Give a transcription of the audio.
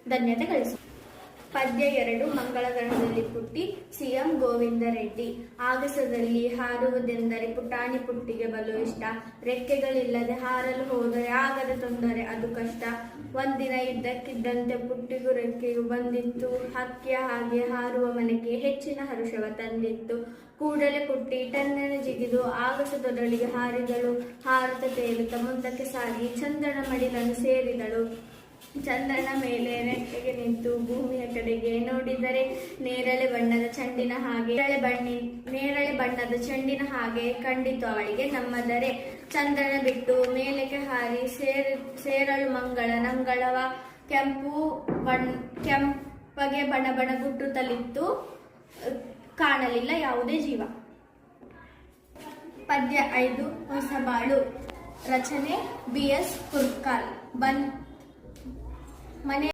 ಧನ್ಯತೆ ಗಳಿಸು. ಪದ್ಯ 2 ಮಂಗಳಗಣದಲ್ಲಿ ಪುಟ್ಟಿ. ಸಿಎಂ ಗೋವಿಂದ ರೆಡ್ಡಿ. ಆಗಸದಲ್ಲಿ ಹಾರುವುದೆಂದರೆ ಪುಟಾಣಿ ಪುಟ್ಟಿಗೆ ಬಲು ಇಷ್ಟ. ರೆಕ್ಕೆಗಳಿಲ್ಲದೆ ಹಾರಲು ಹೋದರೆ ಆಗದ ತೊಂದರೆ ಅದು ಕಷ್ಟ. ಒಂದಿನ ಇದ್ದಕ್ಕಿದ್ದಂತೆ ಪುಟ್ಟಿಗೂ ರೆಕ್ಕೆಯು ಬಂದಿತ್ತು. ಹಕ್ಕಿಯ ಹಾಗೆ ಹಾರುವ ಮನೆಗೆ ಹೆಚ್ಚಿನ ಹರುಷವ ತಂದಿತ್ತು. ಕೂಡಲೇ ಪುಟ್ಟಿ ಟನ್ನೆನ ಜಿಗಿದು ಆಗಸದೊಡಲಿಗೆ ಹಾರಿದಳು. ಹಾರುತ್ತ ತೇಲುತ್ತ ಮುಂದಕ್ಕೆ ಸಾಗಿ ಚಂದ್ರನ ಮಡಿಲನ್ನು ಸೇರಿದಳು. ಚಂದ್ರನ ಮೇಲೆ ರೆಕ್ಕೆಗೆ ನಿಂತು ಭೂಮಿಯ ಕಡೆಗೆ ನೋಡಿದರೆ ನೇರಳೆ ಬಣ್ಣದ ಚೆಂಡಿನ ಹಾಗೆ ಕಂಡಿತು ಅವಳಿಗೆ. ನಮ್ಮದರೆ ಚಂದ್ರನ ಬಿಟ್ಟು ಮೇಲಕ್ಕೆ ಹಾರಿ ಸೇರಳು ನಂಗಳವ ಕೆಂಪಗೆ ಬಣ ಗುಟ್ಟುತ್ತಲಿತ್ತು. ಕಾಣಲಿಲ್ಲ ಯಾವುದೇ ಜೀವ. ಪದ್ಯ 5 ಹೊಸಬಾಳು. ರಚನೆ BS ಕುರ್ಕಾಲ್. ಮನೆ